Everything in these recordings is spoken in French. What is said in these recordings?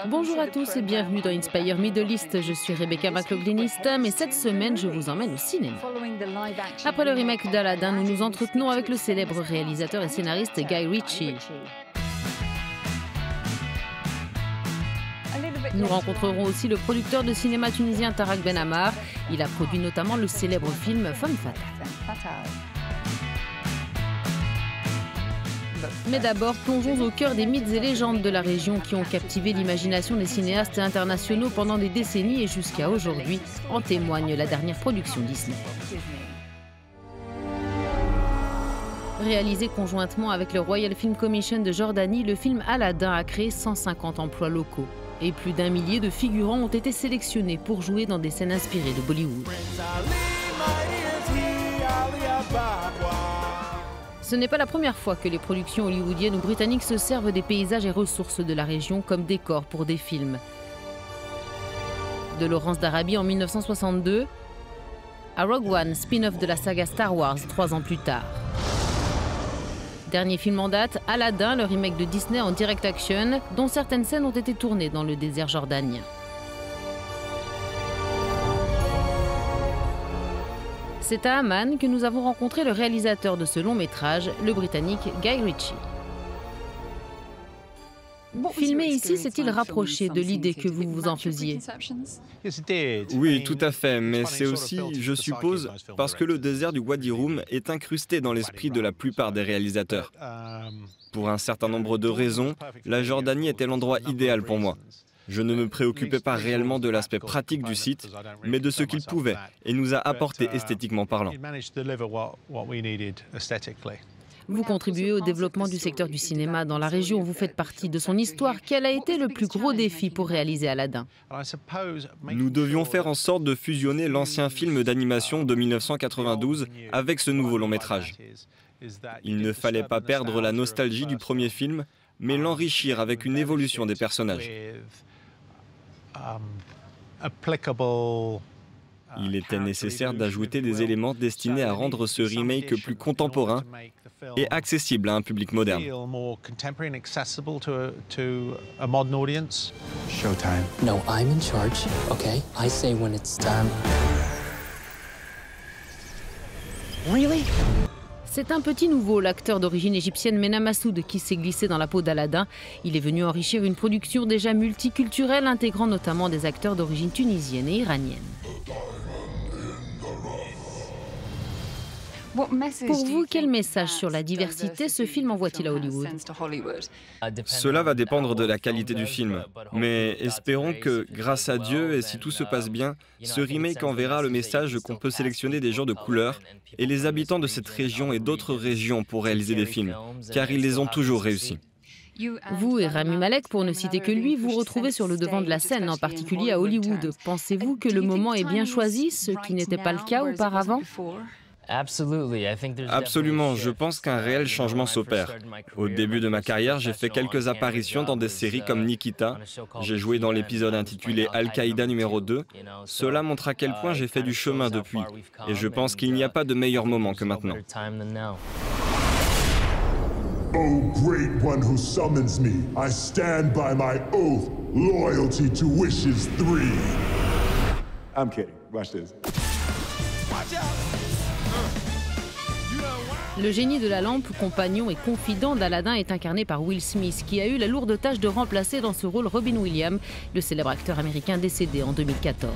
Bonjour à tous et bienvenue dans Inspire Middle East. Je suis Rebecca McLaughlin-Eastham et cette semaine, je vous emmène au cinéma. Après le remake d'Aladdin, nous nous entretenons avec le célèbre réalisateur et scénariste Guy Ritchie. Nous rencontrerons aussi le producteur de cinéma tunisien Tarak Ben Ammar. Il a produit notamment le célèbre film Femme Fatale. Mais d'abord, plongeons au cœur des mythes et légendes de la région qui ont captivé l'imagination des cinéastes internationaux pendant des décennies et jusqu'à aujourd'hui. En témoigne la dernière production Disney. Réalisé conjointement avec le Royal Film Commission de Jordanie, le film Aladdin a créé 150 emplois locaux. Et plus d'1 millier de figurants ont été sélectionnés pour jouer dans des scènes inspirées de Bollywood. Ce n'est pas la première fois que les productions hollywoodiennes ou britanniques se servent des paysages et ressources de la région comme décors pour des films. De Lawrence d'Arabie en 1962 à Rogue One, spin-off de la saga Star Wars 3 ans plus tard. Dernier film en date, Aladdin, le remake de Disney en direct action, dont certaines scènes ont été tournées dans le désert jordanien. C'est à Amman que nous avons rencontré le réalisateur de ce long métrage, le Britannique Guy Ritchie. Filmer ici s'est-il rapproché de l'idée que vous vous en faisiez? Oui, tout à fait, mais c'est aussi, je suppose, parce que le désert du Wadi Rum est incrusté dans l'esprit de la plupart des réalisateurs. Pour un certain nombre de raisons, la Jordanie était l'endroit idéal pour moi. Je ne me préoccupais pas réellement de l'aspect pratique du site, mais de ce qu'il pouvait et nous a apporté esthétiquement parlant. Vous contribuez au développement du secteur du cinéma dans la région, vous faites partie de son histoire. Quel a été le plus gros défi pour réaliser Aladdin? Nous devions faire en sorte de fusionner l'ancien film d'animation de 1992 avec ce nouveau long métrage. Il ne fallait pas perdre la nostalgie du premier film, mais l'enrichir avec une évolution des personnages. Il était nécessaire d'ajouter des éléments destinés à rendre ce remake plus contemporain et accessible à un public moderne. Showtime. No, I'm in charge, okay? I say when it's time. Really? C'est un petit nouveau, l'acteur d'origine égyptienne Mena Massoud, qui s'est glissé dans la peau d'Aladdin. Il est venu enrichir une production déjà multiculturelle, intégrant notamment des acteurs d'origine tunisienne et iranienne. Pour vous, quel message sur la diversité ce film envoie-t-il à Hollywood? Cela va dépendre de la qualité du film, mais espérons que, grâce à Dieu et si tout se passe bien, ce remake enverra le message qu'on peut sélectionner des gens de couleur et les habitants de cette région et d'autres régions pour réaliser des films, car ils les ont toujours réussis. Vous et Rami Malek, pour ne citer que lui, vous retrouvez sur le devant de la scène, en particulier à Hollywood. Pensez-vous que le moment est bien choisi, ce qui n'était pas le cas auparavant? Absolument, je pense qu'un réel changement s'opère. Au début de ma carrière, j'ai fait quelques apparitions dans des séries comme Nikita. J'ai joué dans l'épisode intitulé Al-Qaïda numéro 2. Cela montre à quel point j'ai fait du chemin depuis. Et je pense qu'il n'y a pas de meilleur moment que maintenant. O great one who summons me, I stand by my oath, loyalty to wishes 3. I'm kidding. Watch this. Watch out. Le génie de la lampe, compagnon et confident d'Aladdin est incarné par Will Smith, qui a eu la lourde tâche de remplacer dans ce rôle Robin Williams, le célèbre acteur américain décédé en 2014.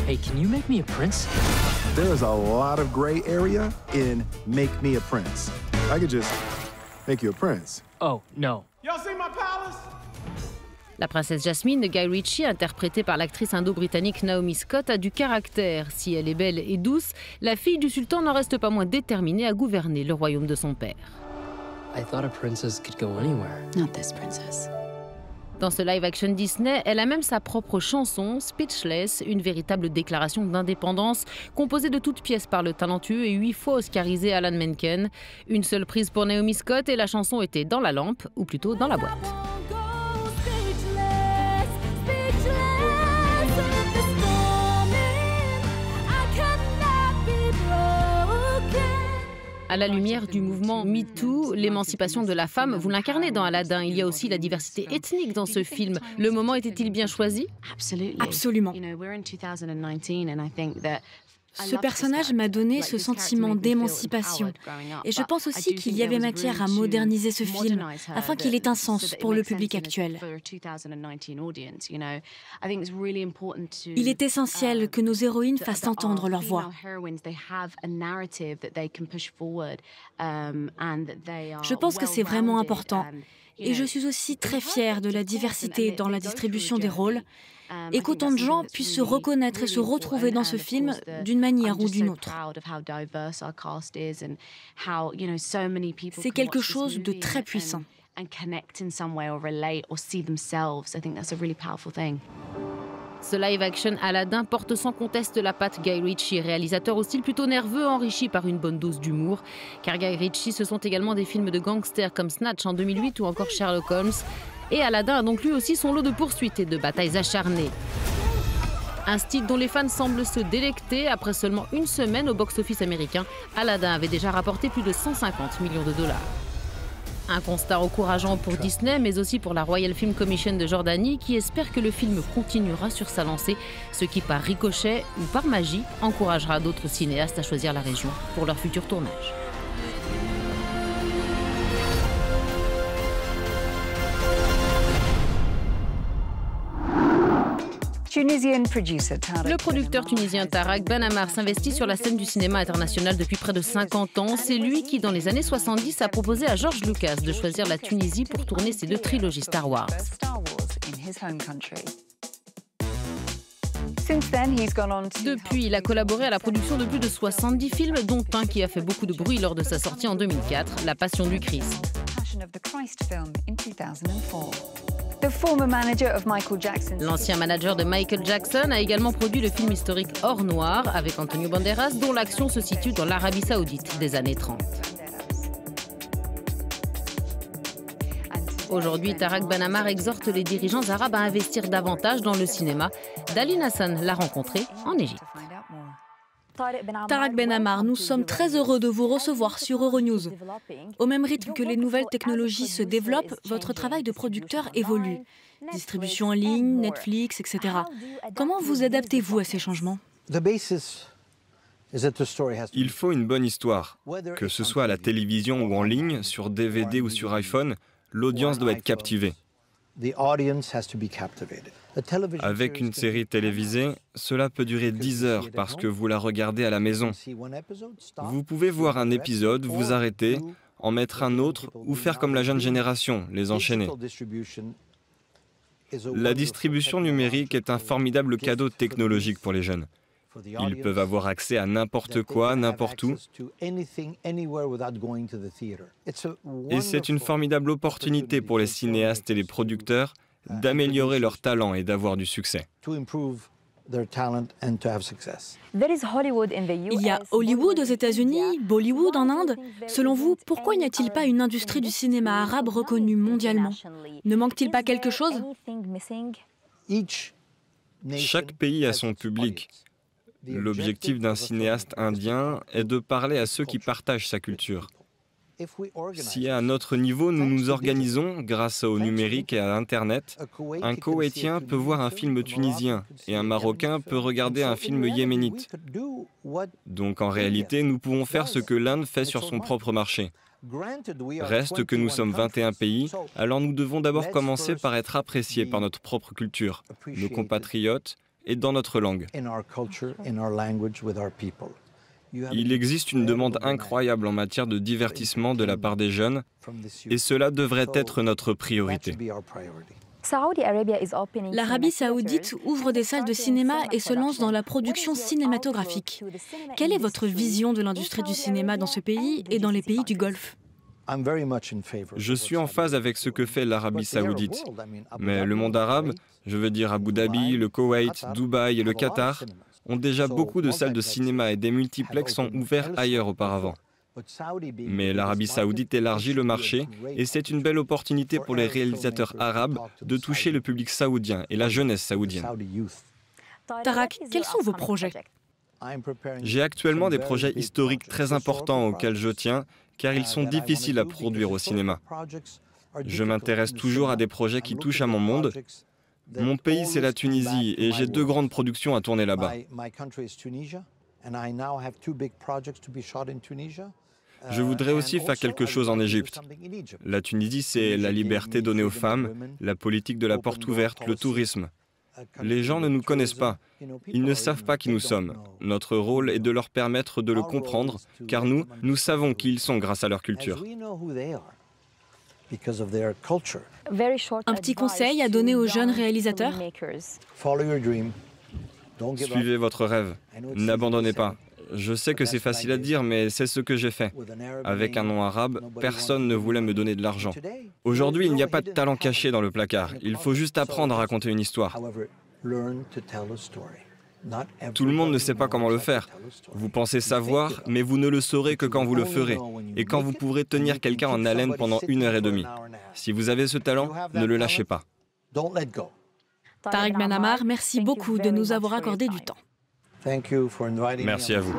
Hey, can you make me a prince? There is a lot of gray area in make me a prince. I could just make you a prince. Oh, no. Y'all see my palace? La princesse Jasmine de Guy Ritchie, interprétée par l'actrice indo-britannique Naomi Scott, a du caractère. Si elle est belle et douce, la fille du sultan n'en reste pas moins déterminée à gouverner le royaume de son père. I thought a princess could go anywhere. Not this princess. Dans ce live-action Disney, elle a même sa propre chanson, Speechless, une véritable déclaration d'indépendance, composée de toutes pièces par le talentueux et 8 fois oscarisé Alan Menken. Une seule prise pour Naomi Scott et la chanson était dans la lampe, ou plutôt dans la boîte. À la lumière du mouvement MeToo, l'émancipation de la femme, vous l'incarnez dans Aladdin. Il y a aussi la diversité ethnique dans ce film. Le moment était-il bien choisi? Absolument. Ce personnage m'a donné ce sentiment d'émancipation. Et je pense aussi qu'il y avait matière à moderniser ce film, afin qu'il ait un sens pour le public actuel. Il est essentiel que nos héroïnes fassent entendre leur voix. Je pense que c'est vraiment important. Et je suis aussi très fière de la diversité dans la distribution des rôles, et qu'autant de gens puissent se reconnaître et se retrouver dans ce film d'une manière ou d'une autre. C'est quelque chose de très puissant. Ce live-action Aladdin porte sans conteste la patte Guy Ritchie, réalisateur au style plutôt nerveux, enrichi par une bonne dose d'humour. Car Guy Ritchie, ce sont également des films de gangsters comme Snatch en 2008 ou encore Sherlock Holmes. Et Aladdin a donc lui aussi son lot de poursuites et de batailles acharnées. Un style dont les fans semblent se délecter. Après seulement une semaine au box-office américain, Aladdin avait déjà rapporté plus de 150 millions de dollars. Un constat encourageant pour Disney, mais aussi pour la Royal Film Commission de Jordanie, qui espère que le film continuera sur sa lancée, ce qui, par ricochet ou par magie, encouragera d'autres cinéastes à choisir la région pour leur futur tournage. Le producteur tunisien Tarak Ben Ammar s'investit sur la scène du cinéma international depuis près de 50 ans. C'est lui qui, dans les années 70, a proposé à George Lucas de choisir la Tunisie pour tourner ses 2 trilogies Star Wars. Depuis, il a collaboré à la production de plus de 70 films, dont un qui a fait beaucoup de bruit lors de sa sortie en 2004, La Passion du Christ. L'ancien manager de Michael Jackson a également produit le film historique Or Noir avec Antonio Banderas, dont l'action se situe dans l'Arabie Saoudite des années 30. Aujourd'hui, Tarak Ben Ammar exhorte les dirigeants arabes à investir davantage dans le cinéma. Daline Hassan l'a rencontré en Égypte. Tarak Ben Ammar, nous sommes très heureux de vous recevoir sur Euronews. Au même rythme que les nouvelles technologies se développent, votre travail de producteur évolue. Distribution en ligne, Netflix, etc. Comment vous adaptez-vous à ces changements ? Il faut une bonne histoire. Que ce soit à la télévision ou en ligne, sur DVD ou sur iPhone, l'audience doit être captivée. Avec une série télévisée, cela peut durer 10 heures parce que vous la regardez à la maison. Vous pouvez voir un épisode, vous arrêter, en mettre un autre ou faire comme la jeune génération, les enchaîner. La distribution numérique est un formidable cadeau technologique pour les jeunes. Ils peuvent avoir accès à n'importe quoi, n'importe où. Et c'est une formidable opportunité pour les cinéastes et les producteurs d'améliorer leur talent et d'avoir du succès. Il y a Hollywood aux États-Unis, Bollywood en Inde. Selon vous, pourquoi n'y a-t-il pas une industrie du cinéma arabe reconnue mondialement? Ne manque-t-il pas quelque chose? Chaque pays a son public. L'objectif d'un cinéaste indien est de parler à ceux qui partagent sa culture. Si à notre niveau nous nous organisons grâce au numérique et à Internet, un Koweïtien peut voir un film tunisien et un Marocain peut regarder un film yéménite. Donc en réalité, nous pouvons faire ce que l'Inde fait sur son propre marché. Reste que nous sommes 21 pays, alors nous devons d'abord commencer par être appréciés par notre propre culture, nos compatriotes et dans notre langue. Il existe une demande incroyable en matière de divertissement de la part des jeunes et cela devrait être notre priorité. L'Arabie saoudite ouvre des salles de cinéma et se lance dans la production cinématographique. Quelle est votre vision de l'industrie du cinéma dans ce pays et dans les pays du Golfe ? Je suis en phase avec ce que fait l'Arabie saoudite. Mais le monde arabe, je veux dire Abu Dhabi, le Koweït, Dubaï et le Qatar, ont déjà beaucoup de salles de cinéma et des multiplex sont ouverts ailleurs auparavant. Mais l'Arabie saoudite élargit le marché et c'est une belle opportunité pour les réalisateurs arabes de toucher le public saoudien et la jeunesse saoudienne. Tarak, quels sont vos projets ? J'ai actuellement des projets historiques très importants auxquels je tiens, car ils sont difficiles à produire au cinéma. Je m'intéresse toujours à des projets qui touchent à mon monde. Mon pays, c'est la Tunisie, et j'ai 2 grandes productions à tourner là-bas. Je voudrais aussi faire quelque chose en Égypte. La Tunisie, c'est la liberté donnée aux femmes, la politique de la porte ouverte, le tourisme. Les gens ne nous connaissent pas. Ils ne savent pas qui nous sommes. Notre rôle est de leur permettre de le comprendre, car nous savons qui ils sont grâce à leur culture. Un petit conseil à donner aux jeunes réalisateurs? Suivez votre rêve. N'abandonnez pas. Je sais que c'est facile à dire, mais c'est ce que j'ai fait. Avec un nom arabe, personne ne voulait me donner de l'argent. Aujourd'hui, il n'y a pas de talent caché dans le placard. Il faut juste apprendre à raconter une histoire. Tout le monde ne sait pas comment le faire. Vous pensez savoir, mais vous ne le saurez que quand vous le ferez. Et quand vous pourrez tenir quelqu'un en haleine pendant 1h30. Si vous avez ce talent, ne le lâchez pas. Tariq Ben Ammar, merci beaucoup de nous avoir accordé du temps. Merci à vous.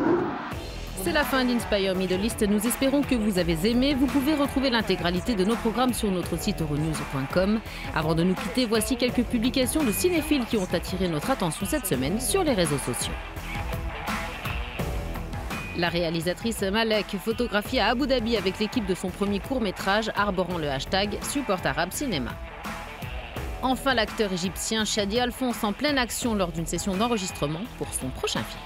C'est la fin d'Inspire Middle East. Nous espérons que vous avez aimé. Vous pouvez retrouver l'intégralité de nos programmes sur notre site euronews.com. Avant de nous quitter, voici quelques publications de cinéphiles qui ont attiré notre attention cette semaine sur les réseaux sociaux. La réalisatrice Malek photographie à Abu Dhabi avec l'équipe de son premier court-métrage arborant le hashtag Support Arab Cinéma. Enfin, l'acteur égyptien Shadi Alphonse en pleine action lors d'une session d'enregistrement pour son prochain film.